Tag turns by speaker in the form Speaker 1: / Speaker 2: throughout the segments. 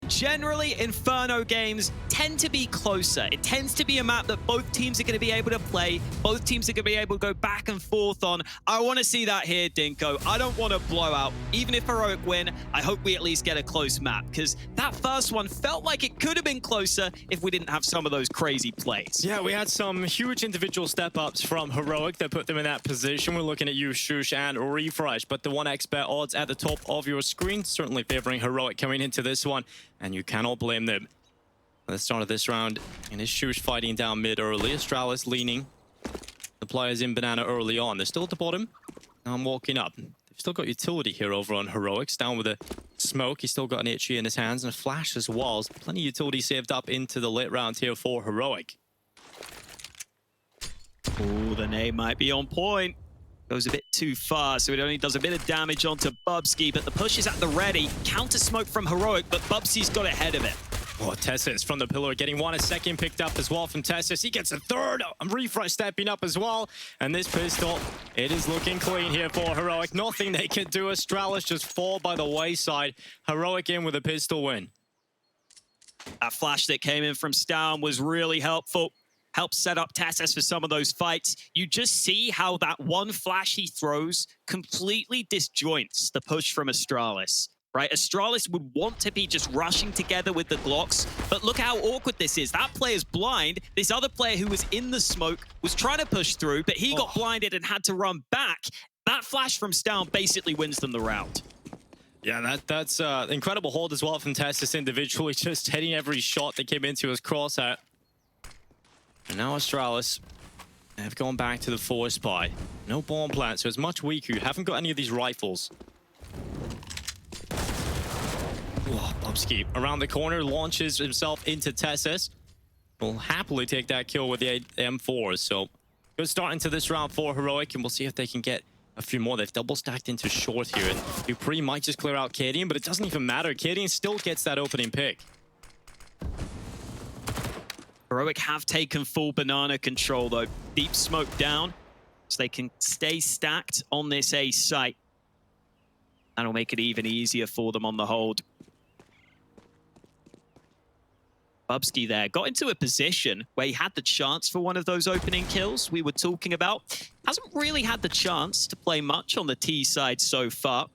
Speaker 1: Generally, Inferno games tend to be closer. It tends to be a map that both teams are going to be able to play, both teams are going to be able to go back and forth on. I want to see that here, Dinko. I don't want a blowout. Even if Heroic win, I hope we at least get a close map, because that first one felt like it could have been closer if we didn't have some of those crazy plays.
Speaker 2: Yeah, we had some huge individual step-ups from Heroic that put them in that position. We're looking at you, Shush, and Refresh, but the 1x bet odds at the top of your screen certainly favoring Heroic coming into this one, and you cannot blame them. At the start of this round, and is Shush fighting down mid early. Astralis leaning. The players in Banana early on. They're still at the bottom. Now I'm walking up. They've still got utility here over on Heroics. Down with a smoke. He's still got an itchy in his hands and a flash as well. So plenty of utility saved up into the late round here for Heroic.
Speaker 1: Oh, the nade might be on point. Goes a bit too far, so it only does a bit of damage onto Bubsky, but the push is at the ready. Counter smoke from Heroic, but Bubsky's got ahead of it.
Speaker 2: Oh, Tessus from the pillar getting one a second picked up as well from Tessus. He gets a third. Refresh stepping up as well. And this pistol, it is looking clean here for Heroic. Nothing they can do. Astralis just fall by the wayside. Heroic in with a pistol win.
Speaker 1: That flash that came in from Stown was really helpful. Helped set up Tessus for some of those fights. You just see how that one flash he throws completely disjoints the push from Astralis. Right, Astralis would want to be just rushing together with the Glocks, but look how awkward this is. That player's blind. This other player who was in the smoke was trying to push through, but he got blinded and had to run back. That flash from Stown basically wins them the round.
Speaker 2: Yeah, that's incredible hold as well from Tessus individually, just hitting every shot that came into his crosshair. And now Astralis have gone back to the force spy. No bomb plant, so it's much weaker. You haven't got any of these rifles. Oh, Bubsky around the corner, launches himself into Tessus. Will happily take that kill with the M4. So good start into this round for Heroic, and we'll see if they can get a few more. They've double stacked into short here, and Dupree might just clear out Cadian, but it doesn't even matter. Cadian still gets that opening pick.
Speaker 1: Heroic have taken full banana control though. Deep smoke down, so they can stay stacked on this A site. That'll make it even easier for them on the hold. Bubsky there got into a position where he had the chance for one of those opening kills we were talking about. Hasn't really had the chance to play much on the T side so far,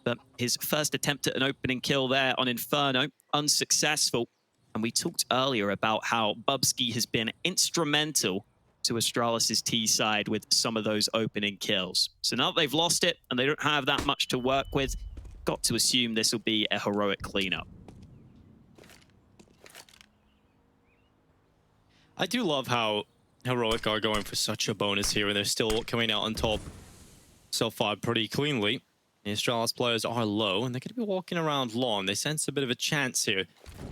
Speaker 1: but his first attempt at an opening kill there on Inferno, unsuccessful. And we talked earlier about how Bubsky has been instrumental to Astralis' T side with some of those opening kills. So now that they've lost it and they don't have that much to work with, got to assume this will be a Heroic cleanup.
Speaker 2: I do love how Heroic are going for such a bonus here, and they're still coming out on top so far pretty cleanly. The Astralis players are low, and they're going to be walking around long. They sense a bit of a chance here.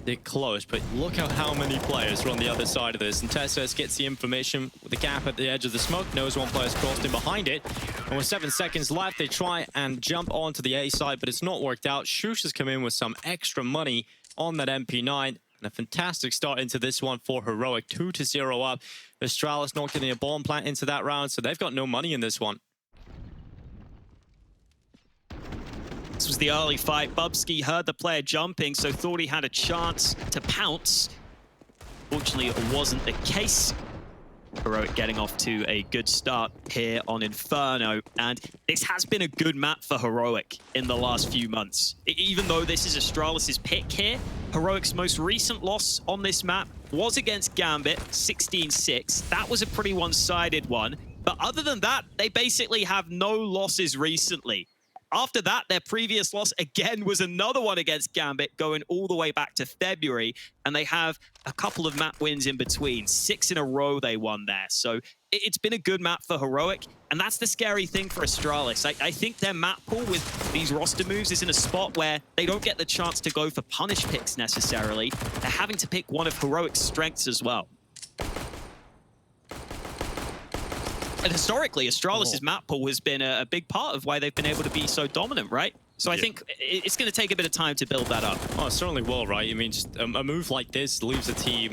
Speaker 2: They're close, but look at how many players are on the other side of this. And Tessus gets the information with the gap at the edge of the smoke, knows one player's crossed in behind it. And with 7 seconds left, they try and jump onto the A side, but it's not worked out. Shush has come in with some extra money on that MP9. And a fantastic start into this one for Heroic. 2-0 up. Astralis not getting a bomb plant into that round, so they've got no money in this one.
Speaker 1: This was the early fight. Bubsky heard the player jumping, so thought he had a chance to pounce. Fortunately, it wasn't the case. Heroic getting off to a good start here on Inferno, and this has been a good map for Heroic in the last few months. Even though this is Astralis' pick here, Heroic's most recent loss on this map was against Gambit, 16-6. That was a pretty one-sided one, but other than that, they basically have no losses recently. After that, their previous loss again was another one against Gambit, going all the way back to February, and they have a couple of map wins in between. 6 in a row they won there. So it's been a good map for Heroic, and that's the scary thing for Astralis. I think their map pool with these roster moves is in a spot where they don't get the chance to go for punish picks necessarily. They're having to pick one of Heroic's strengths as well. And historically, Astralis' map pool has been a big part of why they've been able to be so dominant, right? So I think it's going to take a bit of time to build that up.
Speaker 2: Oh, it certainly will, right? I mean, just a move like this leaves the team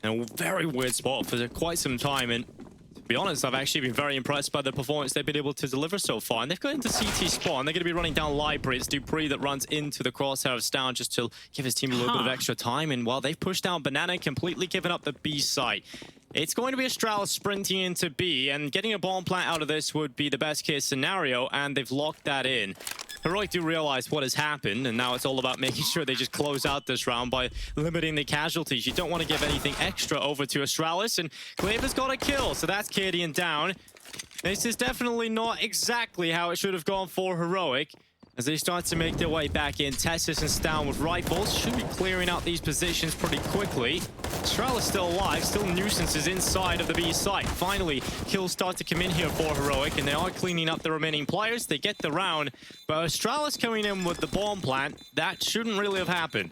Speaker 2: in a very weird spot for quite some time. And To be honest, I've actually been very impressed by the performance they've been able to deliver so far. And they've got into CT spawn. They're going to be running down Library. It's Dupree that runs into the crosshair of Stown just to give his team a little bit of extra time. And while they've pushed down Banana, completely given up the B site. It's going to be Astralis sprinting into B, and getting a bomb plant out of this would be the best case scenario, and they've locked that in. Heroic do realize what has happened, and now it's all about making sure they just close out this round by limiting the casualties. You don't want to give anything extra over to Astralis, and Glaive has got a kill, so that's Cadian down. This is definitely not exactly how it should have gone for Heroic. As they start to make their way back in, Tessus and Stown with rifles should be clearing out these positions pretty quickly. Astralis still alive, still nuisances inside of the B site. Finally, kills start to come in here for Heroic, and they are cleaning up the remaining players. They get the round, but Astralis coming in with the bomb plant, that shouldn't really have happened.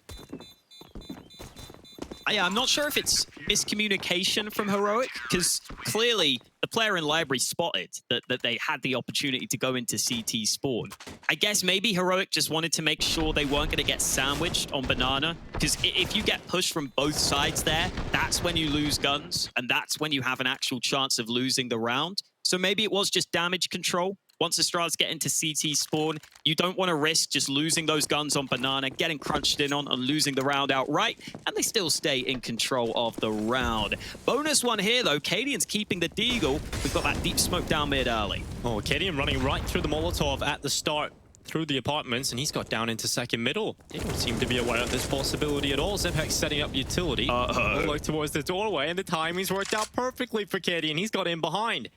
Speaker 1: Yeah, I'm not sure if it's miscommunication from Heroic, because clearly the player in Library spotted that they had the opportunity to go into CT spawn. I guess maybe Heroic just wanted to make sure they weren't going to get sandwiched on Banana, because if you get pushed from both sides there, that's when you lose guns, and that's when you have an actual chance of losing the round. So maybe it was just damage control. Once Astralis get into CT spawn, you don't want to risk just losing those guns on Banana, getting crunched in on and losing the round outright, and they still stay in control of the round. Bonus one here, though. Cadian's keeping the Deagle. We've got that deep smoke down mid early.
Speaker 2: Oh, Cadian running right through the Molotov at the start, through the apartments, and he's got down into second middle. They don't seem to be aware of this possibility at all. Ziphex setting up utility. Look towards the doorway, and the timing's worked out perfectly for Cadian. He's got in behind.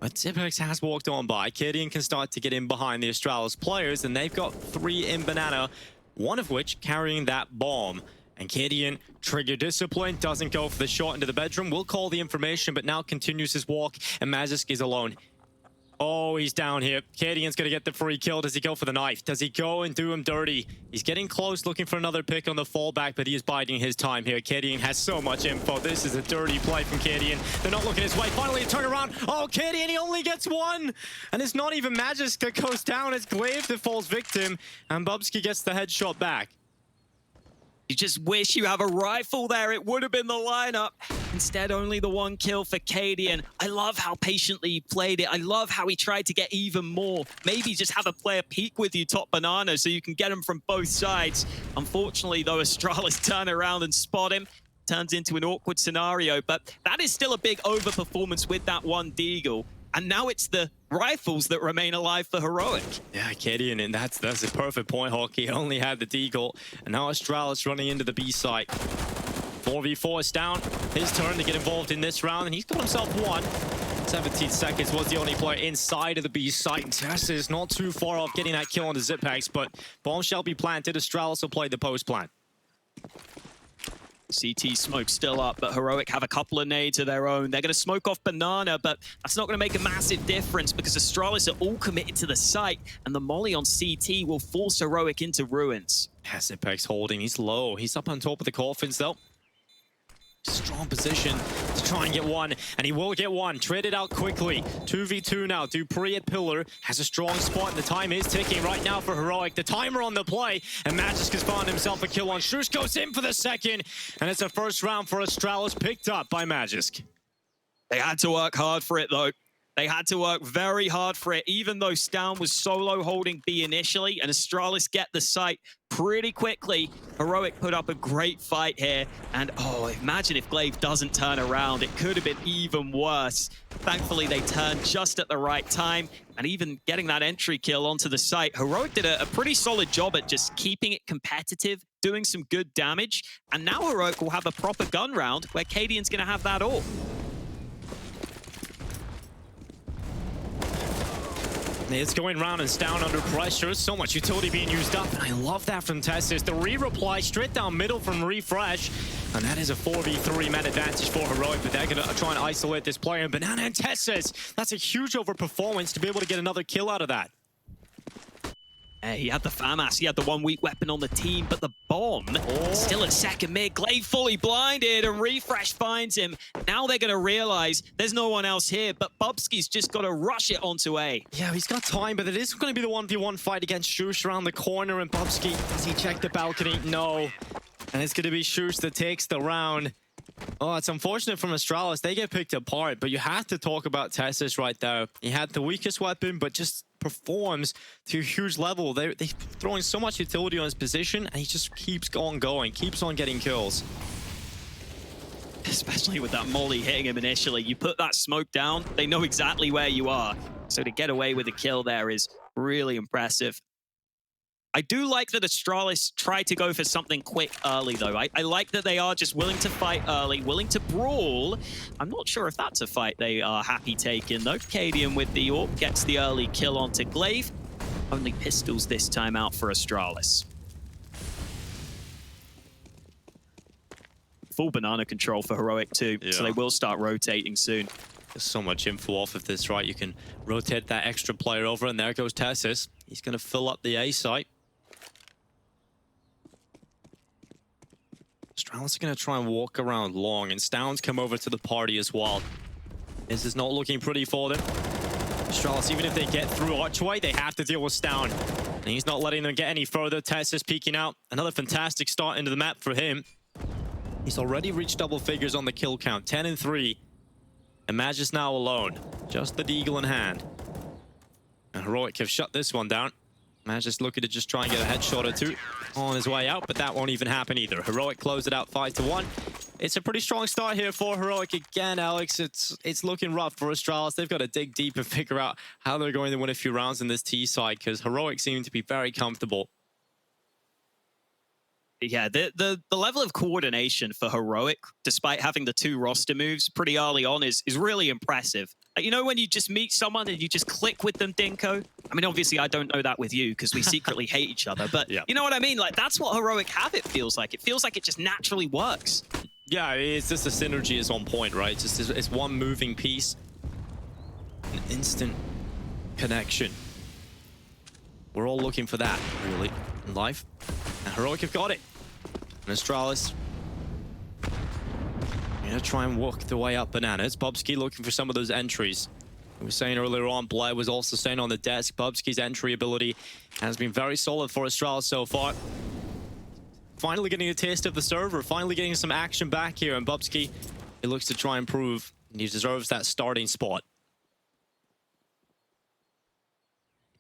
Speaker 2: But Ziphex has walked on by. Cadian can start to get in behind the Astralis players, and they've got 3 in Banana, one of which carrying that bomb. And Cadian, trigger discipline, doesn't go for the shot into the bedroom. Will call the information, but now continues his walk, and Magisk is alone. Oh, he's down here. Cadian's going to get the free kill. Does he go for the knife? Does he go and do him dirty? He's getting close, looking for another pick on the fallback, but he is biding his time here. Cadian has so much info. This is a dirty play from Cadian. They're not looking his way. Finally, a turnaround. Oh, Cadian, he only gets one. And it's not even Magisk that goes down. It's Glaive that falls victim, and Bubsky gets the headshot back.
Speaker 1: You just wish you have a rifle there. It would have been the lineup. Instead, only the 1 kill for Cadian. I love how patiently he played it. I love how he tried to get even more. Maybe just have a player peek with you top Banana so you can get him from both sides. Unfortunately, though, Astralis turn around and spot him. Turns into an awkward scenario, but that is still a big overperformance with that 1 Deagle. And now it's the rifles that remain alive for Heroic.
Speaker 2: Yeah, Cadian, and that's a perfect point, Hawk. He only had the Deagle, and now Astralis running into the B site. 4v4 is down. His turn to get involved in this round, and he's got himself 1. 17 seconds was the only player inside of the B site, and Tessa is not too far off getting that kill on the Ziphex, but bomb shall be planted. Astralis will play the post plant.
Speaker 1: CT smoke still up, but Heroic have a couple of nades of their own. They're going to smoke off Banana, but that's not going to make a massive difference because Astralis are all committed to the site, and the molly on CT will force Heroic into ruins.
Speaker 2: Yeah, Ziphex holding. He's low. He's up on top of the coffins, though. Strong position to try and get 1, and he will get 1. Traded out quickly. 2v2 now. Dupree at pillar has a strong spot, and the time is ticking right now for Heroic. The timer on the play, and Magisk has found himself a kill on Shush. Goes in for the second, and it's a first round for Astralis, picked up by Magisk.
Speaker 1: They had to work hard for it, though. They had to work very hard for it, even though Stown was solo holding B initially, and Astralis get the site pretty quickly. Heroic put up a great fight here, and oh, imagine if Glaive doesn't turn around. It could have been even worse. Thankfully, they turned just at the right time, and even getting that entry kill onto the site, Heroic did a pretty solid job at just keeping it competitive, doing some good damage, and now Heroic will have a proper gun round where Cadian's going to have that all.
Speaker 2: It's going round and Stown under pressure. So much utility being used up. And I love that from Tessus. The re-reply straight down middle from Refresh. And that is a 4v3 man advantage for Heroic. But they're going to try and isolate this player. And Banana and Tessus. That's a huge overperformance to be able to get another kill out of that.
Speaker 1: He had the FAMAS, he had the 1 weak weapon on the team, but the bomb still at second mid. Glaive fully blinded, and Refresh finds him. Now they're going to realize there's no one else here, but Bubsky's just got to rush it onto A.
Speaker 2: Yeah, he's got time, but it is going to be the 1v1 fight against Shush around the corner, and Bubsky, does he check the balcony? No. And it's going to be Shush that takes the round. Oh, it's unfortunate from Astralis. They get picked apart, but you have to talk about Tessus right there. He had the weakest weapon, but just performs to a huge level. They're throwing so much utility on his position, and he just keeps on going, keeps on getting kills.
Speaker 1: Especially with that molly hitting him initially. You put that smoke down, they know exactly where you are. So to get away with a kill there is really impressive. I do like that Astralis tried to go for something quick early, though. I like that they are just willing to fight early, willing to brawl. I'm not sure if that's a fight they are happy taking, though. Cadian with the AWP gets the early kill onto Glaive. Only pistols this time out for Astralis. Full banana control for Heroic too, so they will start rotating soon.
Speaker 2: There's so much info off of this, right? You can rotate that extra player over, and there goes Tessus. He's going to fill up the A site. Astralis are going to try and walk around long, and Stoun's come over to the party as well. This is not looking pretty for them. Astralis, even if they get through Archway, they have to deal with Stoun. And he's not letting them get any further. Tessus peeking out. Another fantastic start into the map for him. He's already reached double figures on the kill count, 10 and 3. And Magis now alone, just the Deagle in hand. And Heroic have shut this one down. Magis looking to just try and get a headshot or two on his way out, but that won't even happen either. Heroic closed it out 5-1. It's a pretty strong start here for Heroic again, Alex. It's looking rough for Astralis. They've got to dig deep and figure out how they're going to win a few rounds in this T side, because Heroic seem to be very comfortable.
Speaker 1: Yeah, the level of coordination for Heroic, despite having the 2 roster moves pretty early on, is really impressive. You know when you just meet someone and you just click with them, Dinko? I mean, obviously I don't know that with you because we secretly hate each other, but you know what I mean? Like, that's what Heroic have, it feels like. It feels like it just naturally works.
Speaker 2: Yeah, it's just the synergy is on point, right? It's one moving piece. An instant connection. We're all looking for that, really, in life. And Heroic have got it. And Astralis gonna try and walk the way up bananas. Bubsky looking for some of those entries. We were saying earlier on, Blair was also staying on the desk. Bubsky's entry ability has been very solid for Astralis so far. Finally getting a taste of the server, finally getting some action back here, and Bubsky, he looks to try and prove he deserves that starting spot.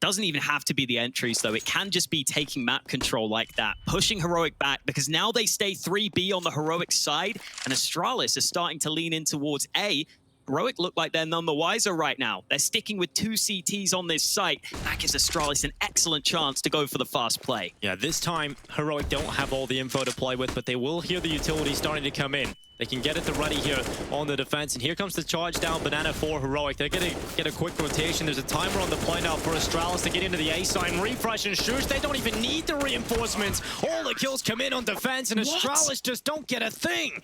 Speaker 1: Doesn't even have to be the entries, though. It can just be taking map control like that, pushing Heroic back, because now they stay 3B on the Heroic side, and Astralis is starting to lean in towards A. Heroic look like they're none the wiser right now. They're sticking with 2 CTs on this site. That gives Astralis an excellent chance to go for the fast play.
Speaker 2: Yeah, this time, Heroic don't have all the info to play with, but they will hear the utility starting to come in. They can get it to ready here on the defense, and here comes the charge down banana for Heroic. They're going to get a quick rotation. There's a timer on the play now for Astralis to get into the A side and refresh and shoot. They don't even need the reinforcements. All the kills come in on defense, and Astralis just don't get a thing.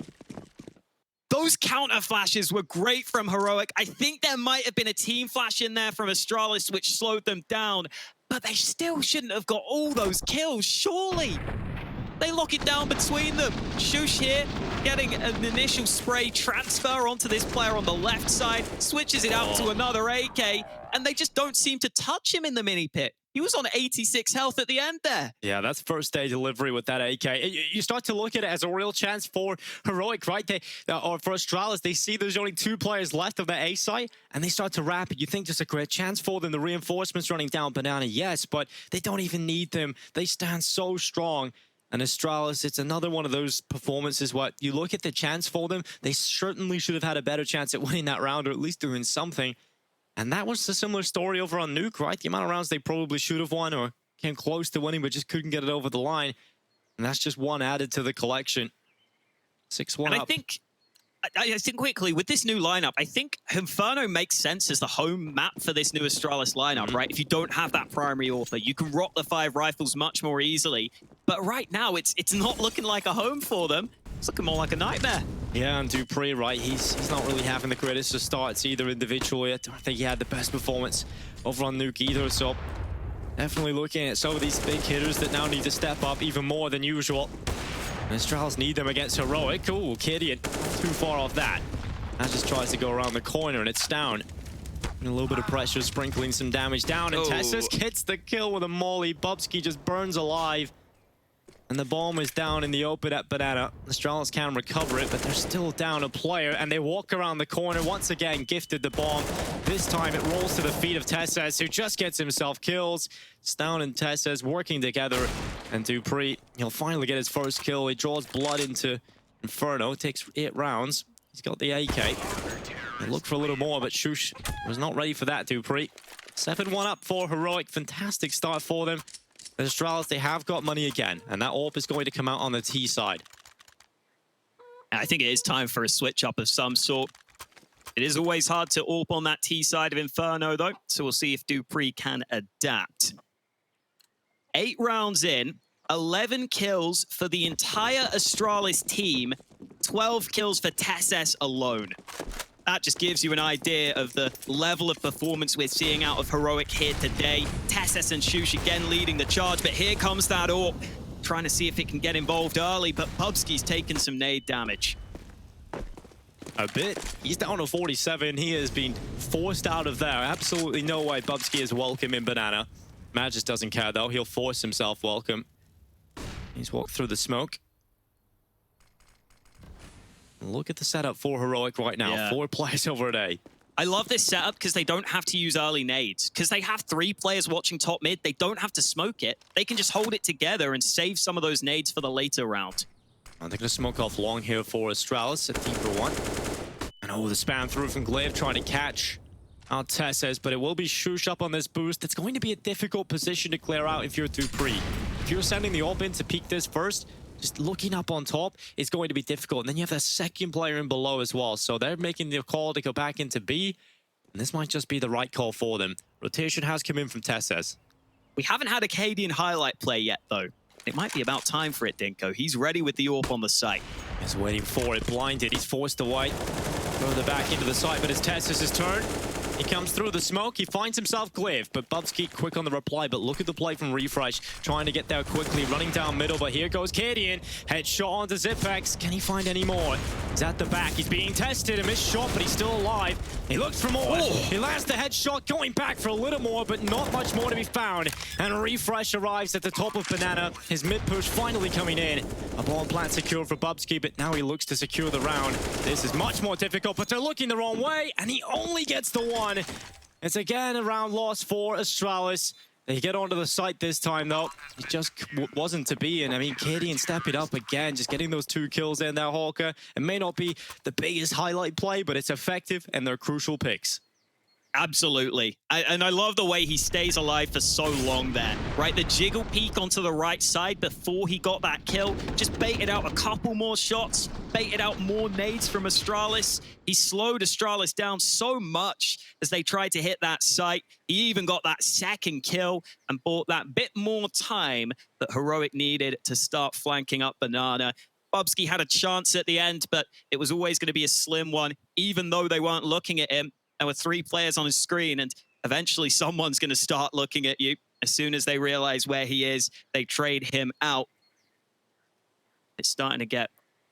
Speaker 1: Those counter flashes were great from Heroic. I think there might have been a team flash in there from Astralis which slowed them down, but they still shouldn't have got all those kills, surely. They lock it down between them. Shush here, getting an initial spray transfer onto this player on the left side, switches it out to another AK, and they just don't seem to touch him in the mini pit. He was on 86 health at the end there.
Speaker 2: Yeah, that's first day delivery with that AK. You start to look at it as a real chance for Heroic, right? Or for Astralis, they see there's only 2 players left of the A site, and they start to wrap it. You think there's a great chance for them. The reinforcements running down banana, yes, but they don't even need them. They stand so strong. And Astralis, it's another one of those performances where you look at the chance for them, they certainly should have had a better chance at winning that round, or at least doing something. And that was a similar story over on Nuke, right? The amount of rounds they probably should have won or came close to winning, but just couldn't get it over the line. And that's just one added to the collection. 6-1 up.
Speaker 1: I think quickly, with this new lineup, I think Inferno makes sense as the home map for this new Astralis lineup, right? If you don't have that primary author, you can rock the 5 rifles much more easily. But right now, it's not looking like a home for them. It's looking more like a nightmare.
Speaker 2: Yeah, and Dupree, right? He's not really having the greatest of starts either individually. I don't think he had the best performance over on Nuke either, so definitely looking at some of these big hitters that now need to step up even more than usual. And Astralis need them against Heroic. Ooh, Cadian, too far off that. That just tries to go around the corner, and it's down. And a little bit of pressure, sprinkling some damage down, and Tessus gets the kill with a molly. Bubsky just burns alive. And the bomb is down in the open at Banana. Astralis can recover it, but they're still down a player, and they walk around the corner. Once again, gifted the bomb. This time it rolls to the feet of Tesses, who just gets himself kills. Stown and Tesses working together, and Dupree, he'll finally get his first kill. He draws blood into Inferno. It takes 8 rounds. He's got the AK. He'll look for a little more, but Shush was not ready for that, Dupree. 7-1 up for Heroic. Fantastic start for them. Astralis, they have got money again, and that AWP is going to come out on the T side.
Speaker 1: I think it is time for a switch up of some sort. It is always hard to AWP on that T side of Inferno, though, so we'll see if Dupree can adapt. 8 rounds in, 11 kills for the entire Astralis team, 12 kills for Tesses alone. That just gives you an idea of the level of performance we're seeing out of Heroic here today. Tesses and Shush again leading the charge, but here comes that AWP. Trying to see if it can get involved early, but Bubsky's taken some nade damage.
Speaker 2: A bit. He's down to 47. He has been forced out of there. Absolutely no way Bubsky is welcome in Banana. Magis doesn't care, though. He'll force himself welcome. He's walked through the smoke. Look at the setup for Heroic right now. Yeah. 4 players over at A.
Speaker 1: I love this setup because they don't have to use early nades. Because they have 3 players watching top mid, they don't have to smoke it. They can just hold it together and save some of those nades for the later round.
Speaker 2: And they're going to smoke off long here for Astralis, a deeper one. And oh, the spam through from Glaive trying to catch out Tesses, but it will be Shush up on this boost. It's going to be a difficult position to clear out if you're Dupree. If you're sending the AWP in to peek this first, just looking up on top is going to be difficult. And then you have the second player in below as well. So they're making the call to go back into B. And this might just be the right call for them. Rotation has come in from Tesses.
Speaker 1: We haven't had a Cadian highlight play yet, though. It might be about time for it, Dinko. He's ready with the AWP on the site.
Speaker 2: He's waiting for it. Blinded. He's forced away. Further back into the site, but it's Tesses' turn. He comes through the smoke. He finds himself Glaive, but Bubsky quick on the reply. But look at the play from Refresh, trying to get there quickly, running down middle. But here goes Cadian. Headshot onto Zipex. Can he find any more? He's at the back. He's being tested. A missed shot, but he's still alive. He looks for more. Oh. He lands the headshot, going back for a little more, but not much more to be found. And Refresh arrives at the top of Banana. His mid push finally coming in. A bomb plant secured for Bubsky, but now he looks to secure the round. This is much more difficult, but they're looking the wrong way, and he only gets the one. It's again a round loss for Astralis. They get onto the site this time, though. It just wasn't to be. And I mean, Cadian stepping up again, just getting those 2 kills in there, Hawker. It may not be the biggest highlight play, but it's effective, and they're crucial picks.
Speaker 1: Absolutely. And I love the way he stays alive for so long there, right? The jiggle peek onto the right side before he got that kill, just baited out a couple more shots, baited out more nades from Astralis. He slowed Astralis down so much as they tried to hit that site. He even got that second kill and bought that bit more time that Heroic needed to start flanking up Banana. Bubsky had a chance at the end, but it was always going to be a slim one, even though they weren't looking at him. There were 3 players on his screen, and eventually someone's going to start looking at you. As soon as they realize where he is, they trade him out. It's starting to get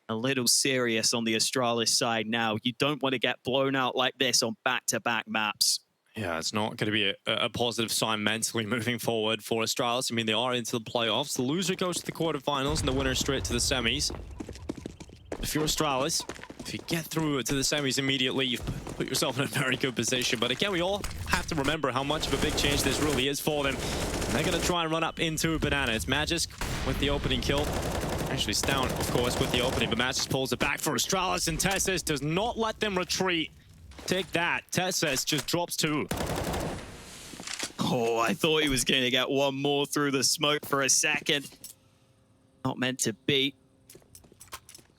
Speaker 1: a little serious on the Astralis side now. You don't want to get blown out like this on back-to-back maps.
Speaker 2: Yeah, it's not going to be a positive sign mentally moving forward for Astralis. I mean, they are into the playoffs. The loser goes to the quarterfinals, and the winner straight to the semis. If you're Astralis, if you get through to the semis immediately, you've put yourself in a very good position. But again, we all have to remember how much of a big change this really is for them. And they're going to try and run up into Banana. It's Magis with the opening kill. Actually, Stown, of course, with the opening, but Magis pulls it back for Astralis, and Tesses does not let them retreat. Take that. Tesses just drops 2.
Speaker 1: Oh, I thought he was going to get one more through the smoke for a second. Not meant to be.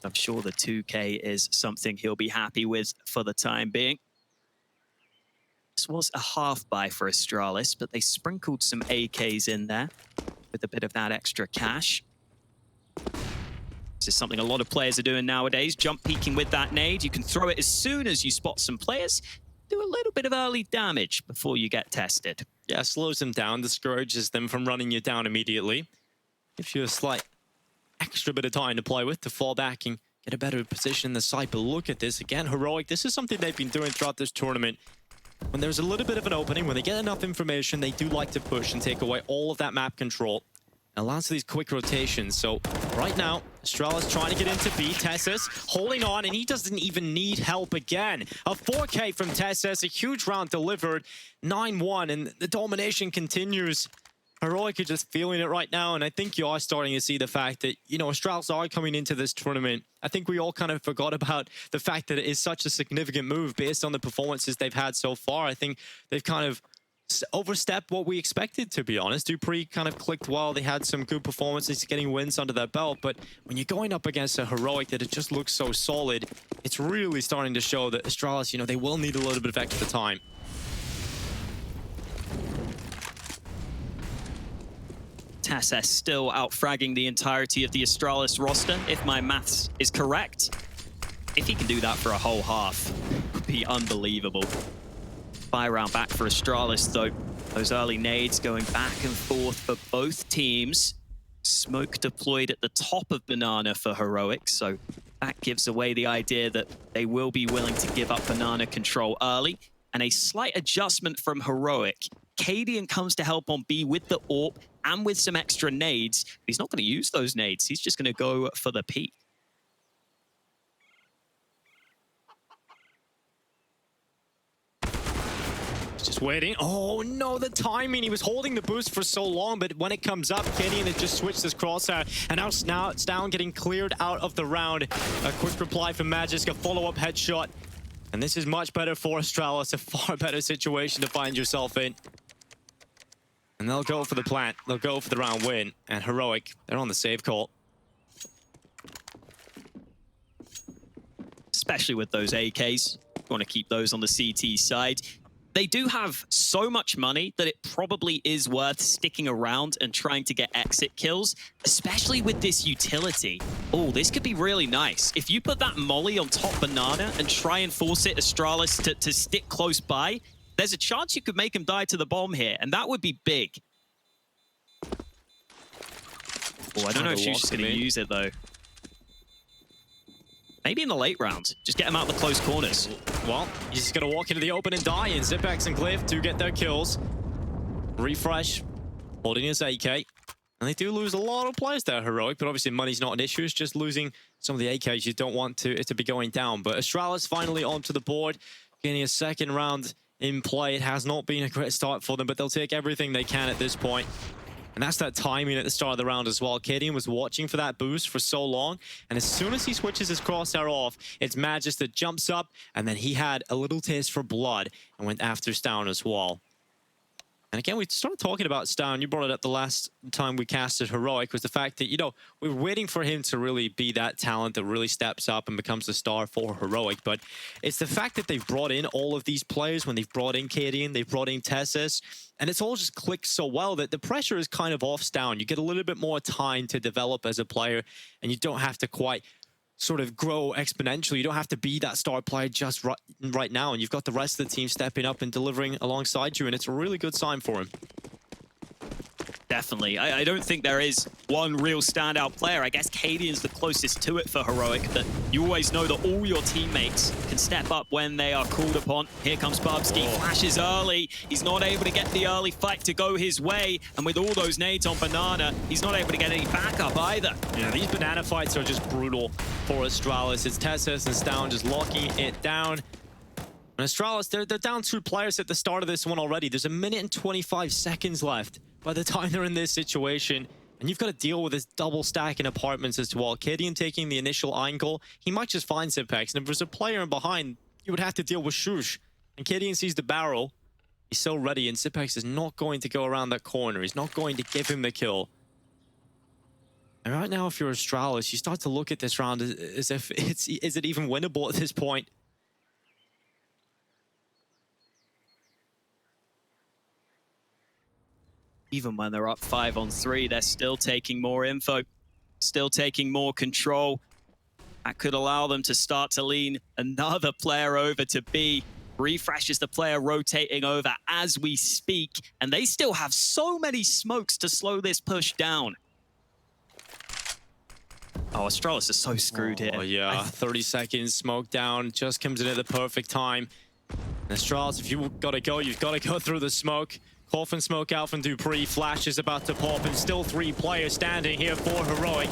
Speaker 1: I'm sure the 2K is something he'll be happy with for the time being. This was a half buy for Astralis, but they sprinkled some AKs in there with a bit of that extra cash. This is something a lot of players are doing nowadays, jump peeking with that nade. You can throw it as soon as you spot some players, do a little bit of early damage before you get tested.
Speaker 2: Yeah, slows them down, discourages them from running you down immediately. Gives you a slight extra bit of time to play with, to fall back and get a better position in the site. But look at this again, Heroic. This is something they've been doing throughout this tournament. When there's a little bit of an opening, when they get enough information, they do like to push and take away all of that map control. allows for these quick rotations. So right now, Astralis trying to get into B. Tessus holding on, and he doesn't even need help again. A 4K from Tessus, a huge round delivered, 9-1, and the domination continues. Heroic are just feeling it right now, and I think you are starting to see the fact that, you know, Astralis are coming into this tournament. I think we all kind of forgot about the fact that it is such a significant move based on the performances they've had so far. I think they've kind of overstepped what we expected, to be honest. Dupree kind of clicked well. They had some good performances, getting wins under their belt, but when you're going up against a Heroic that it just looks so solid, it's really starting to show that Astralis, you know, they will need a little bit of extra time.
Speaker 1: TassS still out-fragging the entirety of the Astralis roster, if my maths is correct. If he can do that for a whole half, it would be unbelievable. Fire round back for Astralis, though. Those early nades going back and forth for both teams. Smoke deployed at the top of Banana for Heroic, so that gives away the idea that they will be willing to give up Banana control early. And a slight adjustment from Heroic. Cadian comes to help on B with the AWP and with some extra nades. He's not going to use those nades. He's just going to go for the peak.
Speaker 2: Just waiting. Oh no, the timing. He was holding the boost for so long, but when it comes up, Cadian has just switched his crosshair, and now it's down, getting cleared out of the round. A quick reply from Magisk, a follow-up headshot. And this is much better for Astralis, a far better situation to find yourself in. And they'll go for the plant. They'll go for the round win. And Heroic, they're on the save call.
Speaker 1: Especially with those AKs. Want to keep those on the CT side. They do have so much money that it probably is worth sticking around and trying to get exit kills, especially with this utility. Oh, this could be really nice. If you put that molly on top Banana and try and force it, Astralis, to stick close by, there's a chance you could make him die to the bomb here, and that would be big. Oh, I don't know if she's just going to use it, though. Maybe in the late round. Just get him out the close corners.
Speaker 2: Well, he's just going to walk into the open and die, and Zipex and Cliff do get their kills. Refresh, holding his AK. And they do lose a lot of players there, Heroic, but obviously money's not an issue. It's just losing some of the AKs. You don't want it to be going down. But Astralis finally onto the board, getting a second round in play. It has not been a great start for them, but they'll take everything they can at this point. And that's that timing at the start of the round as well. Cadian was watching for that boost for so long, and as soon as he switches his crosshair off, it's Magisk that jumps up, and then he had a little taste for blood and went after Stown as well. And again, we started talking about Stown. You brought it up the last time we casted Heroic, was the fact that, you know, we were waiting for him to really be that talent that really steps up and becomes the star for Heroic. But it's the fact that they've brought in all of these players. When they've brought in Cadian, they've brought in Tessus, and it's all just clicked so well that the pressure is kind of off Stown. You get a little bit more time to develop as a player, and you don't have to quite sort of grow exponentially. You don't have to be that star player just right now, and you've got the rest of the team stepping up and delivering alongside you, and it's a really good sign for him.
Speaker 1: Definitely. I don't think there is one real standout player. I guess Cadian's the closest to it for Heroic, that you always know that all your teammates can step up when they are called upon. Here comes Bubsky, flashes early. He's not able to get the early fight to go his way, and with all those nades on Banana, he's not able to get any backup either.
Speaker 2: Yeah, these Banana fights are just brutal for Astralis. It's Tessus and Stown just locking it down. And Astralis, they're down 2 players at the start of this one already. There's 1 minute and 25 seconds left by the time they're in this situation. And you've got to deal with this double stack in apartments as well. Cadian taking the initial angle. He might just find Zipex. And if there's a player in behind, you would have to deal with Shush. And Cadian sees the barrel. He's so ready, and Zipex is not going to go around that corner. He's not going to give him the kill. And right now, if you're Astralis, you start to look at this round as if is it even winnable at this point?
Speaker 1: Even when they're up 5-on-3, they're still taking more info, still taking more control. That could allow them to start to lean another player over to B. Refresh is the player rotating over as we speak, and they still have so many smokes to slow this push down. Oh, Astralis is so screwed here.
Speaker 2: Oh, yeah. 30 seconds, smoke down, just comes in at the perfect time. And Astralis, if you've got to go, you've got to go through the smoke. Coffin smoke out from Dupree. Flash is about to pop, and still 3 players standing here for Heroic.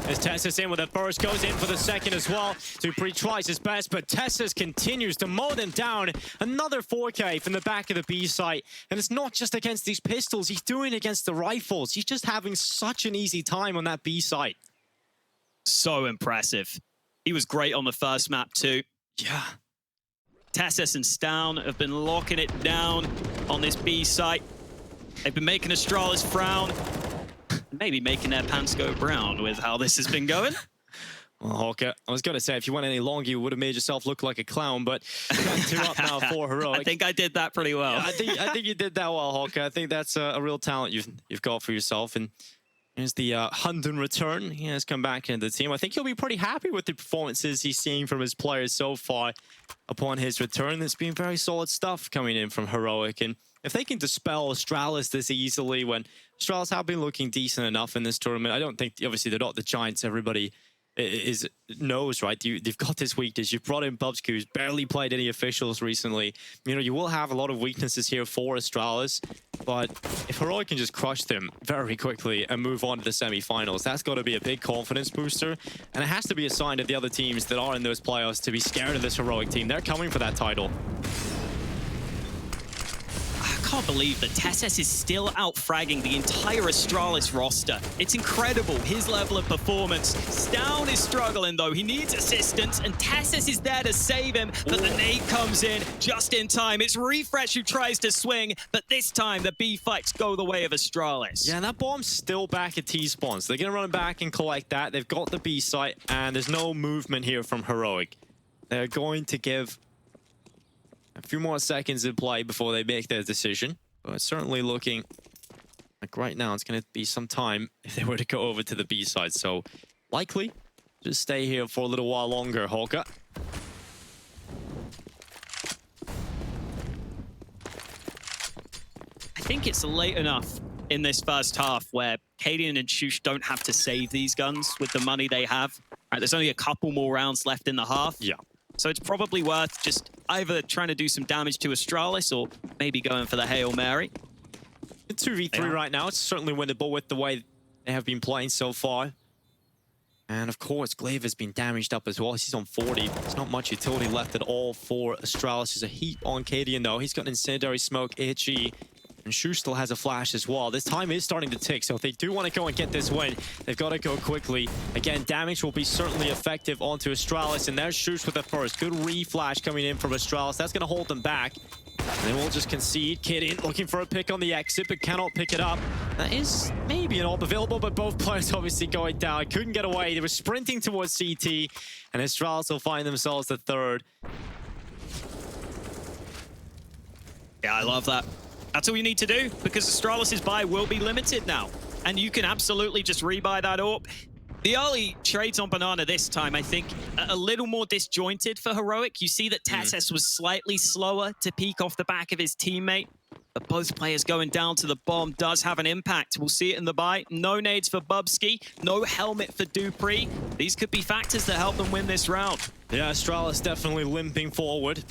Speaker 2: As Tessus in with the first, goes in for the second as well. Dupree tries his best, but Tessus continues to mow them down. Another 4K from the back of the B site. And it's not just against these pistols, he's doing it against the rifles. He's just having such an easy time on that B site.
Speaker 1: So impressive. He was great on the first map too.
Speaker 2: Yeah.
Speaker 1: Tessus and Stown have been locking it down on this B site. They've been making Astralis frown. Maybe making their pants go brown with how this has been going.
Speaker 2: Well, Hawker, I was going to say, if you went any longer, you would have made yourself look like a clown, but you got 2 up now for Heroic.
Speaker 1: I think I did that pretty well.
Speaker 2: Yeah, I think you did that well, Hawker. I think that's a real talent you've got for yourself. And here's the Hunden return. He has come back into the team. I think he'll be pretty happy with the performances he's seeing from his players so far upon his return. There's been very solid stuff coming in from Heroic. And if they can dispel Astralis this easily, when Astralis have been looking decent enough in this tournament, I don't think, obviously, they're not the giants everybody knows, right? They've got this weakness. You've brought in Bubsky, who's barely played any officials recently. You know, you will have a lot of weaknesses here for Astralis, but if Heroic can just crush them very quickly and move on to the semi-finals, that's got to be a big confidence booster, and it has to be a sign to the other teams that are in those playoffs to be scared of this Heroic team. They're coming for that title.
Speaker 1: I can't believe that Tessus is still out-fragging the entire Astralis roster. It's incredible, his level of performance. Stown is struggling, though. He needs assistance, and Tessus is there to save him, but the nade comes in just in time. It's Refresh who tries to swing, but this time the B fights go the way of Astralis.
Speaker 2: Yeah, and that bomb's still back at T-spawn, so they're going to run back and collect that. They've got the B site, and there's no movement here from Heroic. They're going to give a few more seconds in play before they make their decision. But it's certainly looking like right now it's going to be some time if they were to go over to the B side. So likely just stay here for a little while longer, Hawker.
Speaker 1: I think it's late enough in this first half where Cadian and Shush don't have to save these guns with the money they have. Right, there's only a couple more rounds left in the half.
Speaker 2: Yeah.
Speaker 1: So it's probably worth just either trying to do some damage to Astralis or maybe going for the Hail Mary.
Speaker 2: It's 2v3 right now. It's certainly winnable with the way they have been playing so far. And of course, Glaive has been damaged up as well. He's on 40. There's not much utility left at all for Astralis. There's a heap on Cadian though. He's got an Incendiary Smoke, HE. And Shu still has a flash as well. This time is starting to tick, so if they do want to go and get this win, they've got to go quickly. Again, damage will be certainly effective onto Astralis, and there's Shush with the first. Good re-flash coming in from Astralis. That's going to hold them back. And then we'll just concede. Kid in, looking for a pick on the exit, but cannot pick it up. That is maybe an AWP available, but both players obviously going down. Couldn't get away. They were sprinting towards CT, and Astralis will find themselves the third.
Speaker 1: Yeah, I love that. That's all you need to do, because Astralis' buy will be limited now. And you can absolutely just rebuy that AWP. The early trades on Banana this time, I think, a little more disjointed for Heroic. You see that Tessus was slightly slower to peek off the back of his teammate. But both players going down to the bomb does have an impact. We'll see it in the buy. No nades for Bubsky, no helmet for Dupree. These could be factors that help them win this round.
Speaker 2: Yeah, Astralis definitely limping forward.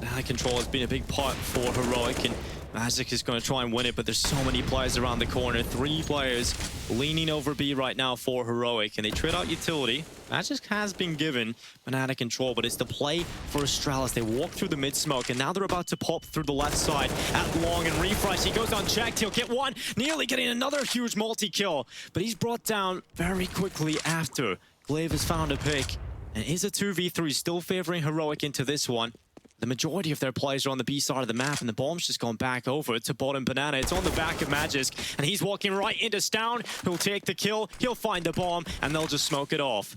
Speaker 2: High control has been a big part for Heroic, and Magic is going to try and win it, but there's so many players around the corner. 3 players leaning over B right now for Heroic, and they trade out utility. Magic has been given banana control, but it's the play for Astralis. They walk through the mid-smoke, and now they're about to pop through the left side at long and Refresh. He goes unchecked. He'll get one, nearly getting another huge multi-kill, but he's brought down very quickly after. Glaive has found a pick, and is a 2v3, still favoring Heroic into this one. The majority of their players are on the B side of the map, and the bomb's just gone back over to bottom Banana. It's on the back of Magisk, and he's walking right into Stown, who'll take the kill. He'll find the bomb, and they'll just smoke it off.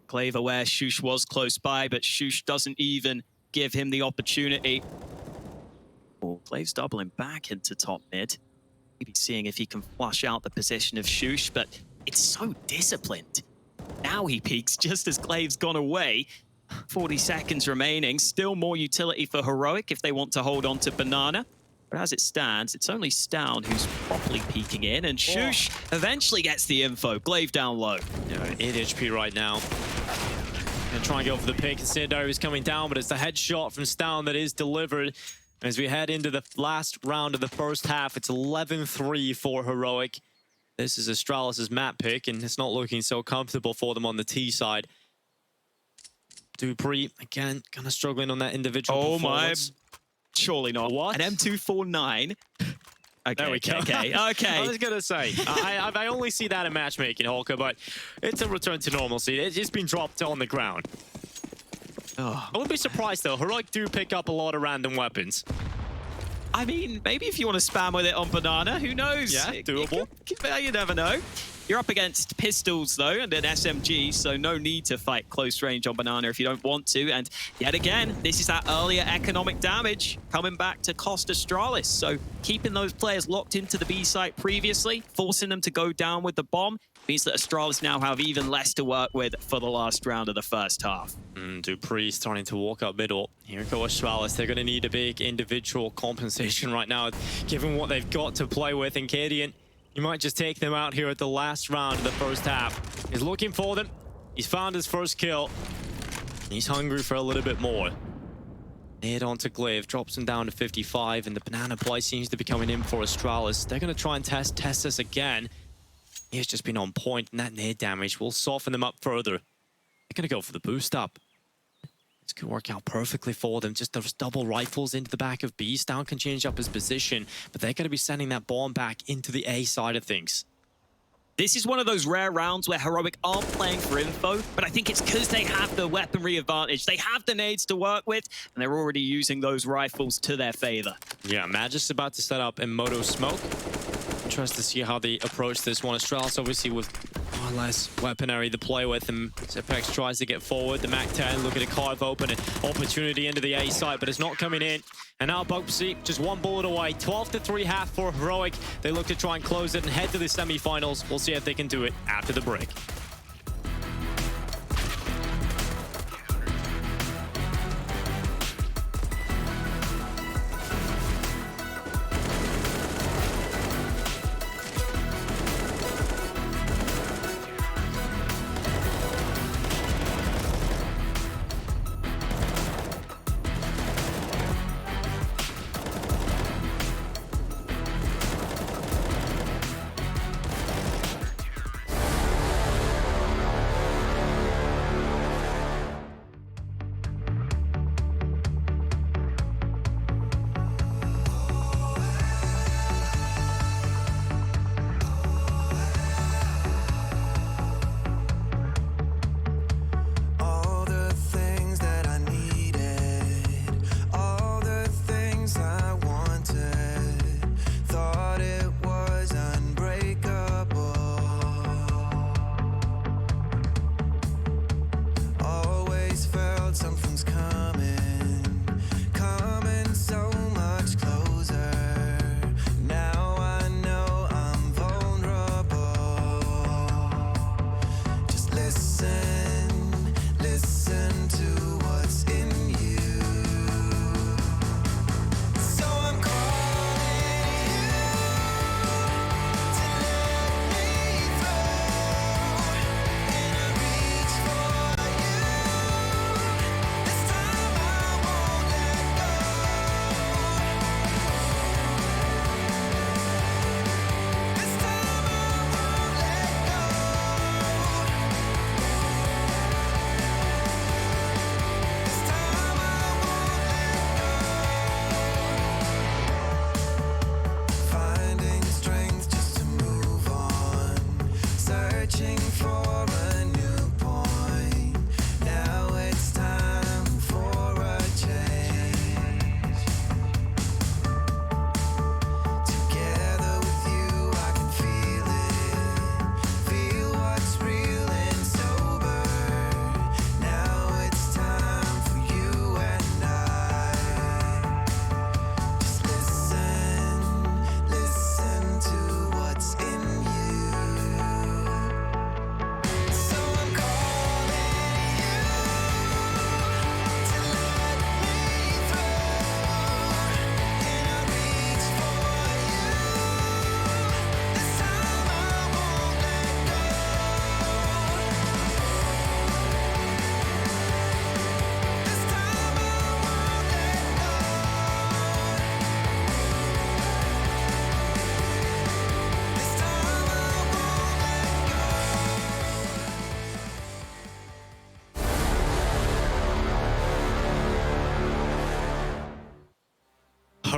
Speaker 1: Glaive aware Shush was close by, but Shush doesn't even give him the opportunity. Oh, Glaive's doubling back into top mid. Maybe seeing if he can flush out the position of Shush, but it's so disciplined. Now he peeks just as Glaive's gone away. 40 seconds remaining. Still more utility for Heroic if they want to hold on to Banana. But as it stands, it's only Stown who's properly peeking in, and Shush eventually gets the info. Glaive down low.
Speaker 2: Yeah, 8 HP right now. Gonna try and go for the pick. Incendiary is coming down, but it's the headshot from Stown that is delivered. As we head into the last round of the first half, it's 11-3 for Heroic. This is Astralis' map pick, and it's not looking so comfortable for them on the T side. Dupree, again, kind of struggling on that individual performance.
Speaker 1: Surely not.
Speaker 2: What?
Speaker 1: An M249. Okay,
Speaker 2: There we go.
Speaker 1: Okay.
Speaker 2: I was going to say, I only see that in matchmaking, Holker, but it's a return to normalcy. It's just been dropped on the ground.
Speaker 1: Oh.
Speaker 2: I wouldn't be surprised, though. Heroic do pick up a lot of random weapons.
Speaker 1: I mean, maybe if you want to spam with it on Banana, who knows?
Speaker 2: Yeah, doable.
Speaker 1: You never know. You're up against pistols, though, and an SMG, so no need to fight close range on Banana if you don't want to. And yet again, this is that earlier economic damage coming back to cost Astralis. So keeping those players locked into the B site previously, forcing them to go down with the bomb, means that Astralis now have even less to work with for the last round of the first half.
Speaker 2: Dupree starting to walk up middle. Here goes Astralis. They're going to need a big individual compensation right now, given what they've got to play with. And Cadian, you might just take them out here at the last round of the first half. He's looking for them. He's found his first kill. He's hungry for a little bit more. Head on to Glaive, drops him down to 55, and the Banana play seems to be coming in for Astralis. They're going to try and test this again. He's just been on point, and that nade damage will soften them up further. They're going to go for the boost up. This could work out perfectly for them. Just those double rifles into the back of B. Stown can change up his position, but they're going to be sending that bomb back into the A side of things.
Speaker 1: This is one of those rare rounds where Heroic aren't playing for info, but I think it's because they have the weaponry advantage. They have the nades to work with, and they're already using those rifles to their favor.
Speaker 2: Yeah, Magic's about to set up in Moto Smoke. Interested to see how they approach this one. Astralis obviously with far less weaponry to play with, and Zepex tries to get forward. The MAC-10 looking to carve open an opportunity into the A site, but it's not coming in. And now Bubsy just one bullet away. 12-3 half for Heroic. They look to try and close it and head to the semifinals. We'll see if they can do it after the break.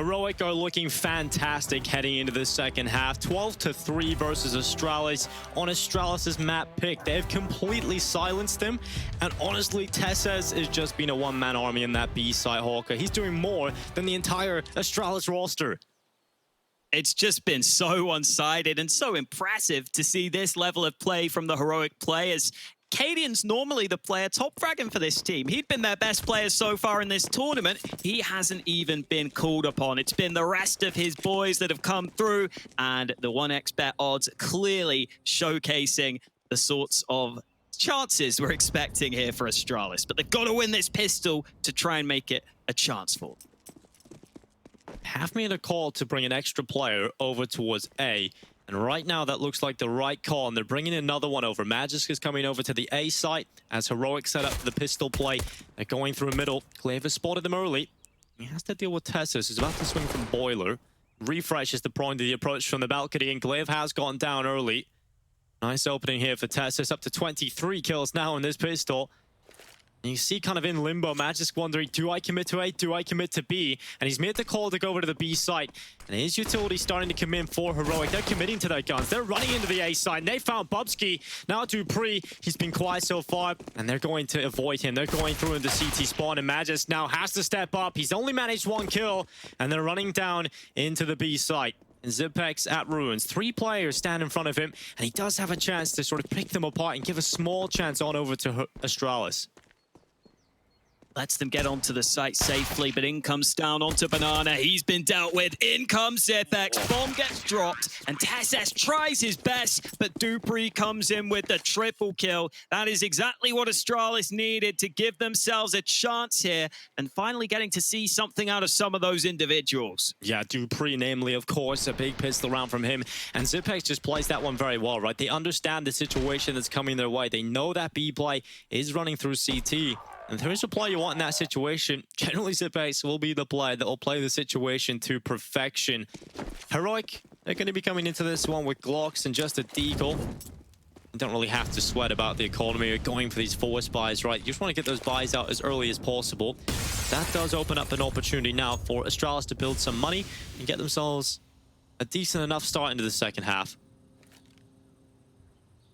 Speaker 2: Heroic are looking fantastic heading into the second half. 12-3 versus Astralis on Astralis' map pick. They've completely silenced him. And honestly, Tesses is just being a one-man army in that B site, Hawker. He's doing more than the entire Astralis roster.
Speaker 1: It's just been so one-sided and so impressive to see this level of play from the Heroic players. Cadian's normally the player top fragging for this team. He'd been their best player so far in this tournament. He hasn't even been called upon. It's been the rest of his boys that have come through, and the 1xBet odds clearly showcasing the sorts of chances we're expecting here for Astralis. But they've got to win this pistol to try and make it a chance for them.
Speaker 2: Have made a call to bring an extra player over towards A. And right now, that looks like the right call, and they're bringing another one over. Magisk is coming over to the A site as Heroic set up for the pistol play. They're going through middle. Glaive has spotted them early. He has to deal with Tessus, who's about to swing from Boiler. Refresh is deploying the approach from the balcony, and Glaive has gone down early. Nice opening here for Tessus, up to 23 kills now in this pistol. And you see kind of in limbo, Magisk wondering, do I commit to A? Do I commit to B? And he's made the call to go over to the B site. And his utility starting to come in for Heroic. They're committing to their guns. They're running into the A site. And they found Bubsky. Now Dupree, he's been quiet so far. And they're going to avoid him. They're going through into CT spawn. And Magisk now has to step up. He's only managed one kill. And they're running down into the B site. And Zipex at Ruins. 3 players stand in front of him. And he does have a chance to sort of pick them apart and give a small chance on over to Astralis.
Speaker 1: Lets them get onto the site safely, but in comes down onto Banana. He's been dealt with. In comes Zipex. Bomb gets dropped, and Tesses tries his best, but Dupree comes in with the triple kill. That is exactly what Astralis needed to give themselves a chance here, and finally getting to see something out of some of those individuals.
Speaker 2: Yeah, Dupree, namely, of course, a big pistol round from him. And Zipex just plays that one very well, right? They understand the situation that's coming their way. They know that B play is running through CT. And there is a player you want in that situation. Generally, Zipex will be the player that will play the situation to perfection. Heroic, they're going to be coming into this one with Glocks and just a deagle. You don't really have to sweat about the economy or going for these force buys, right? You just want to get those buys out as early as possible. That does open up an opportunity now for Astralis to build some money and get themselves a decent enough start into the second half.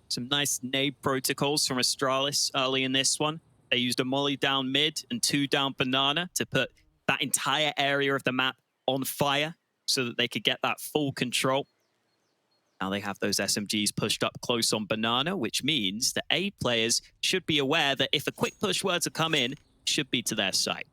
Speaker 1: Some nice nade protocols from Astralis early in this one. They used a molly down mid and 2 down Banana to put that entire area of the map on fire so that they could get that full control. Now they have those SMGs pushed up close on Banana, which means that A players should be aware that if a quick push were to come in, it should be to their side.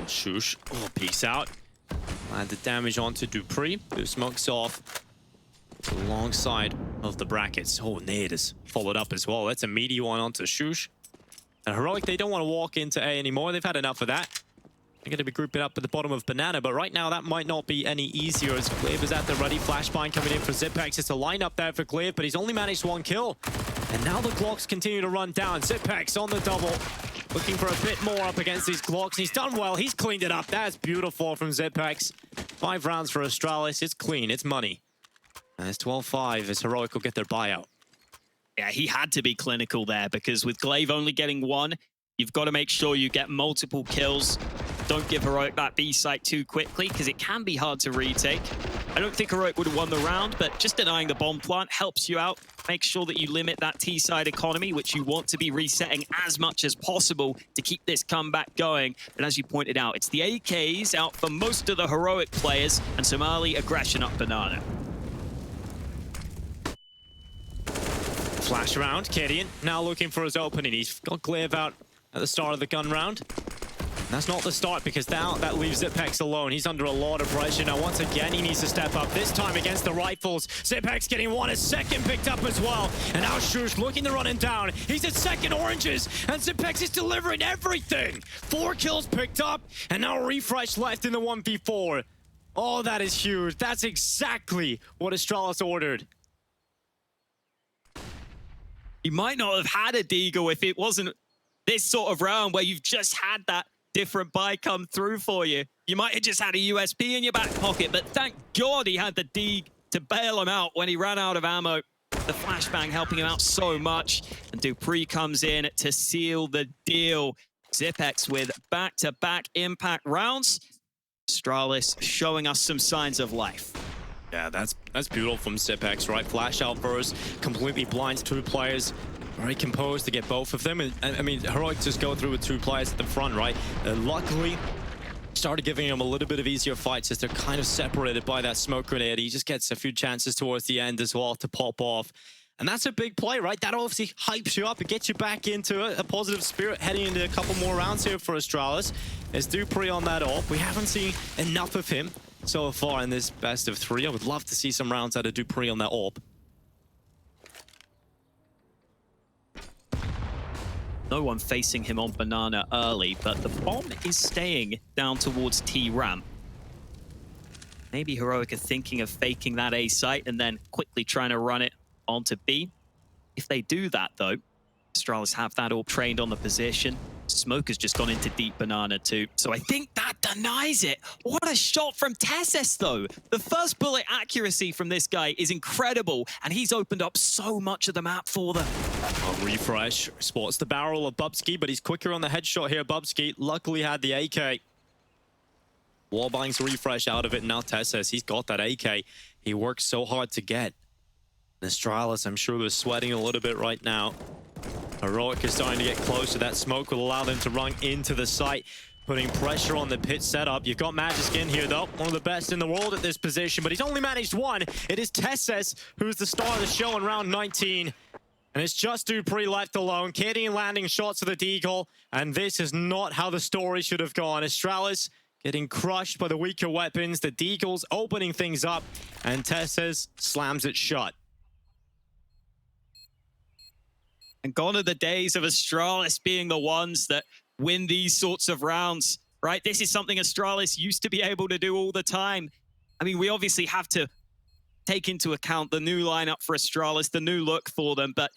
Speaker 2: Shush. Oh, peace out. Landed damage onto Dupree, who smokes off alongside of the brackets. Oh, Nade is followed up as well. That's a meaty one onto Shush. And Heroic, they don't want to walk into A anymore. They've had enough of that. They're going to be grouping up at the bottom of Banana, but right now that might not be any easier as Glaive is at the ready. Flashbang coming in for Zipex. It's a lineup there for Glaive, but he's only managed 1 kill. And now the Glocks continue to run down. Zipex on the double. Looking for a bit more up against these Glocks. He's done well. He's cleaned it up. That's beautiful from Zipex. 5 rounds for Astralis. It's clean. It's money. And it's 12-5 as Heroic will get their buyout.
Speaker 1: Yeah, he had to be clinical there because with Glaive only getting 1, you've got to make sure you get multiple kills. Don't give Heroic that B site too quickly because it can be hard to retake. I don't think Heroic would have won the round, but just denying the bomb plant helps you out. Make sure that you limit that T-side economy, which you want to be resetting as much as possible to keep this comeback going. But as you pointed out, it's the AKs out for most of the Heroic players and some early aggression up Banana.
Speaker 2: Flash around, Cadian now looking for his opening. He's got Glaive out at the start of the gun round. That's not the start because now that leaves Zipex alone. He's under a lot of pressure. Now, once again, he needs to step up. This time against the rifles. Zipex getting 1, a second picked up as well. And now Shush looking to run him down. He's at second oranges. And Zipex is delivering everything. 4 kills picked up. And now Refresh left in the 1v4. Oh, that is huge. That's exactly what Astralis ordered.
Speaker 1: You might not have had a Deagle if it wasn't this sort of round where you've just had that different buy come through for you. You might have just had a USP in your back pocket, but thank God he had the Deag to bail him out when he ran out of ammo. The flashbang helping him out so much. And dupreeh comes in to seal the deal. Zipex with back-to-back impact rounds. Astralis showing us some signs of life.
Speaker 2: Yeah, that's beautiful from Zipex, right? Flash out first, completely blinds two players. Very composed to get both of them. And I mean, Heroic just go through with two players at the front, right? Luckily, started giving him a little bit of easier fights as they're kind of separated by that smoke grenade. He just gets a few chances towards the end as well to pop off. And that's a big play, right? That obviously hypes you up. It gets you back into a positive spirit heading into a couple more rounds here for Astralis. There's dupreeh on that AWP. We haven't seen enough of him so far in this best of three. I would love to see some rounds out of dupreeh on that AWP.
Speaker 1: No one facing him on banana early, but the bomb is staying down towards T ramp. Maybe Heroic are thinking of faking that A site and then quickly trying to run it onto B. If they do that, though, Astralis have that all trained on the position. Smoke has just gone into deep banana too, so I think that denies it. What a shot from Tessus, though. The first bullet accuracy from this guy is incredible, and he's opened up so much of the map for them.
Speaker 2: Refresh spots the barrel of Bubsky, but he's quicker on the headshot here. Bubsky luckily had the AK. Wallbang's refresh out of it. Now Tessus, he's got that AK. He works so hard to get. Astralis, I'm sure they're sweating a little bit right now. Heroic is starting to get closer. That smoke will allow them to run into the site, putting pressure on the pit setup. You've got Magisk in here, though. One of the best in the world at this position, but he's only managed one. It is Tessus who's the star of the show in round 19. And it's just dupreeh left alone. Katie landing shots of the Deagle. And this is not how the story should have gone. Astralis getting crushed by the weaker weapons. The Deagle's opening things up. And Tessus slams it shut.
Speaker 1: And gone are the days of Astralis being the ones that win these sorts of rounds, right? This is something Astralis used to be able to do all the time. I mean, we obviously have to take into account the new lineup for Astralis, the new look for them, but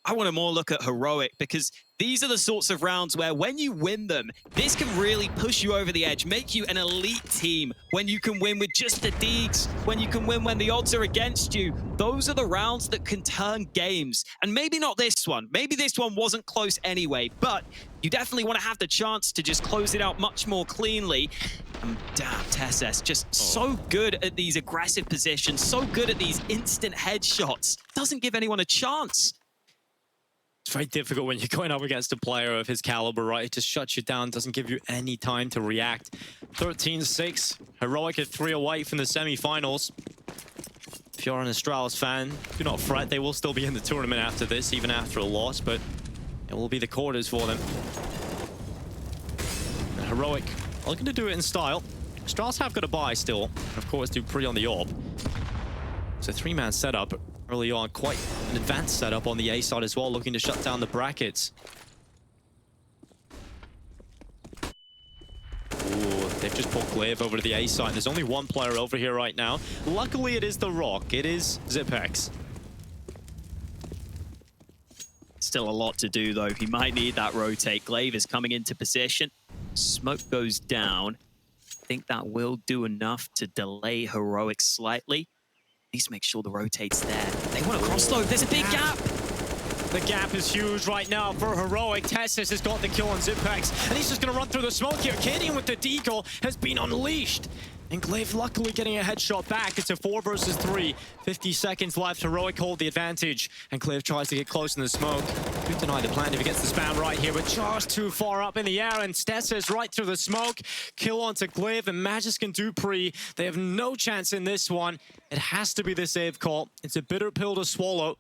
Speaker 1: I want to more look at Heroic, because these are the sorts of rounds where when you win them, this can really push you over the edge, make you an elite team. When you can win with just the Deags, when you can win when the odds are against you, those are the rounds that can turn games. And maybe not this one. Maybe this one wasn't close anyway, but you definitely want to have the chance to just close it out much more cleanly. And damn, Tessus, just so good at these aggressive positions, so good at these instant headshots. Doesn't give anyone a chance.
Speaker 2: It's very difficult when you're going up against a player of his caliber, right? It just shuts you down, doesn't give you any time to react. 13-6, Heroic at 3 away from the semi-finals. If you're an Astralis fan, do not fret, they will still be in the tournament after this, even after a loss, but it will be the quarters for them. And Heroic looking to do it in style. Astralis have got a buy still. Of course, dupreeh on the AWP. It's a 3-man setup early on, quite an advanced setup on the A side as well, looking to shut down the brackets. Ooh, they've just pulled Glaive over to the A side. There's only one player over here right now. Luckily, it is the Rock. It is Zipex.
Speaker 1: Still a lot to do, though. He might need that rotate. Glaive is coming into position. Smoke goes down. I think that will do enough to delay Heroic slightly. At least make sure the rotate's there. They want to crossload. There's a big gap.
Speaker 2: The gap is huge right now for Heroic. Tessus has got the kill on Zipex, and he's just going to run through the smoke here. Kadian with the deagle has been unleashed. And Glaive luckily getting a headshot back. It's a 4 versus 3. 50 seconds left. Heroic hold the advantage. And Glaive tries to get close in the smoke. Could deny the plan if he gets the spam right here, but just too far up in the air. And Tessus right through the smoke. Kill onto Glaive and Magisk and dupreeh. They have no chance in this one. It has to be the save call. It's a bitter pill to swallow.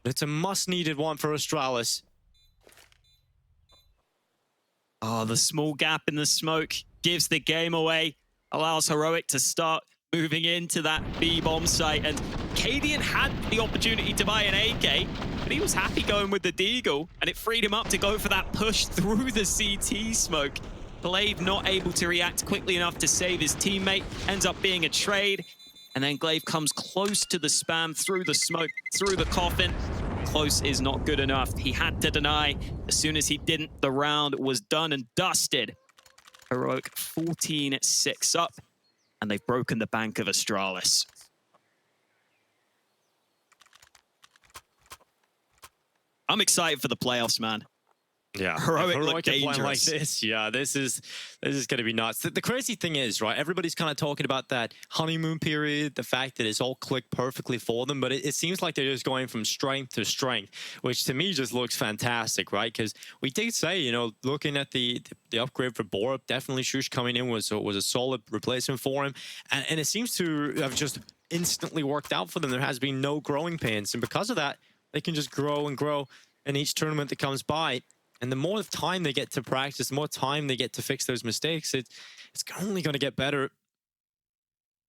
Speaker 2: But it's a must-needed one for Astralis.
Speaker 1: Oh, the small gap in the smoke gives the game away. Allows Heroic to start moving into that B-bomb site. And Kadian had the opportunity to buy an AK, but he was happy going with the deagle, and it freed him up to go for that push through the CT smoke. Glaive not able to react quickly enough to save his teammate. Ends up being a trade. And then Glaive comes close to the spam through the smoke, through the coffin. Close is not good enough. He had to deny. As soon as he didn't, the round was done and dusted. Heroic 14-6 up, and they've broken the bank of Astralis. I'm excited for the playoffs, man.
Speaker 2: Yeah,
Speaker 1: Heroic look
Speaker 2: Heroic are playing like
Speaker 1: dangerous.
Speaker 2: this. Yeah, this is going to be nuts. The crazy thing is, right? Everybody's kind of talking about that honeymoon period, the fact that it's all clicked perfectly for them, but it seems like they're just going from strength to strength, which to me just looks fantastic, right? Because we did say, you know, looking at the upgrade for Borup, definitely Shush coming in was a solid replacement for him, and it seems to have just instantly worked out for them. There has been no growing pains, and because of that, they can just grow and grow in each tournament that comes by. And the more time they get to practice, the more time they get to fix those mistakes, it's only going to get better.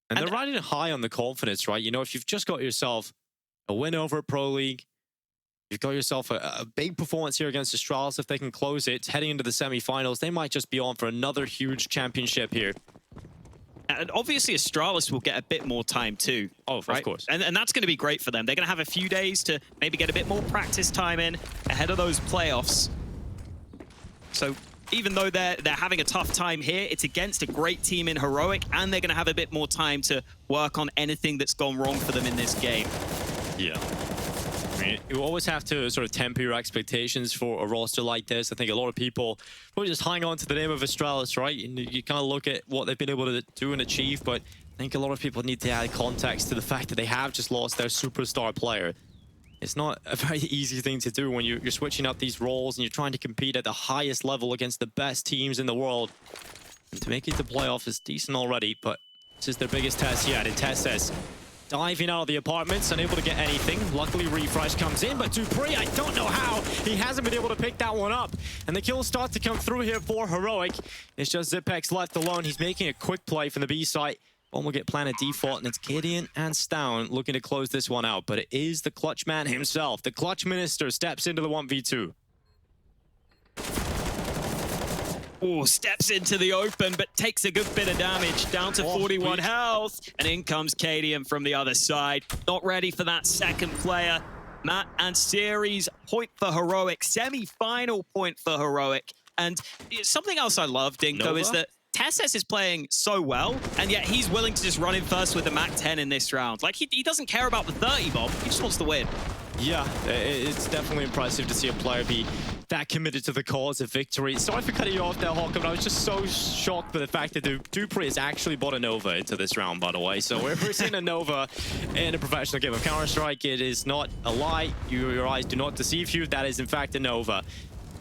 Speaker 2: And they're riding high on the confidence, right? You know, if you've just got yourself a win over at Pro League, you've got yourself a big performance here against Astralis. If they can close it, heading into the semifinals, they might just be on for another huge championship here.
Speaker 1: And obviously, Astralis will get a bit more time too.
Speaker 2: Oh,
Speaker 1: right?
Speaker 2: Of course.
Speaker 1: And that's going to be great for them. They're going to have a few days to maybe get a bit more practice time in ahead of those playoffs. So even though they're having a tough time here, it's against a great team in Heroic, and they're going to have a bit more time to work on anything that's gone wrong for them in this game.
Speaker 2: Yeah. I mean, you always have to sort of temper your expectations for a roster like this. I think a lot of people probably just hang on to the name of Astralis, right? And you kind of look at what they've been able to do and achieve, but I think a lot of people need to add context to the fact that they have just lost their superstar player. It's not a very easy thing to do when you're switching up these roles and you're trying to compete at the highest level against the best teams in the world. And to make it to playoffs is decent already, but this is their biggest test yet. And TeSeS diving out of the apartments, unable to get anything. Luckily, Refresh comes in, but dupreeh, I don't know how. He hasn't been able to pick that one up. And the kills start to come through here for Heroic. It's just Zipex left alone. He's making a quick play from the B site. One will get planted default, and it's Gideon and Stown looking to close this one out. But it is the clutch man himself. The clutch minister steps into the 1v2.
Speaker 1: Oh, steps into the open, but takes a good bit of damage. Down to 41 health. And in comes Gideon from the other side. Not ready for that second player. Matt and series point for Heroic. Semi-final point for Heroic. And something else I love, Dinko, is that TeSeS is playing so well, and yet he's willing to just run in first with the MAC-10 in this round. Like, he doesn't care about the 30 bomb, he just wants to win. Yeah,
Speaker 2: it's definitely impressive to see a player be that committed to the cause of victory. Sorry for cutting you off there, Hawk, but I was just so shocked by the fact that dupreeh has actually bought a Nova into this round, by the way. So we're seeing a Nova in a professional game of Counter-Strike. It is not a lie. Your eyes do not deceive you. That is, in fact, a Nova.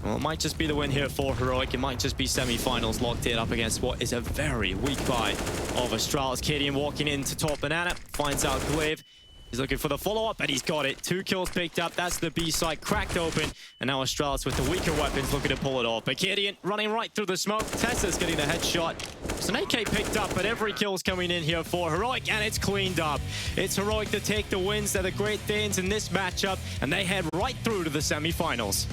Speaker 2: Well, it might just be the win here for Heroic. It might just be semi-finals locked in up against what is a very weak buy of Astralis. Gideon walking into top banana, finds out Glaive. He's looking for the follow-up, and he's got it. 2 kills picked up. That's the B site cracked open. And now Astralis with the weaker weapons looking to pull it off. But Gideon running right through the smoke. TeSeS getting the headshot. It's an AK picked up, but every kill's coming in here for Heroic, and it's cleaned up. It's Heroic to take the wins. They're the Great Danes in this matchup, and they head right through to the semi-finals.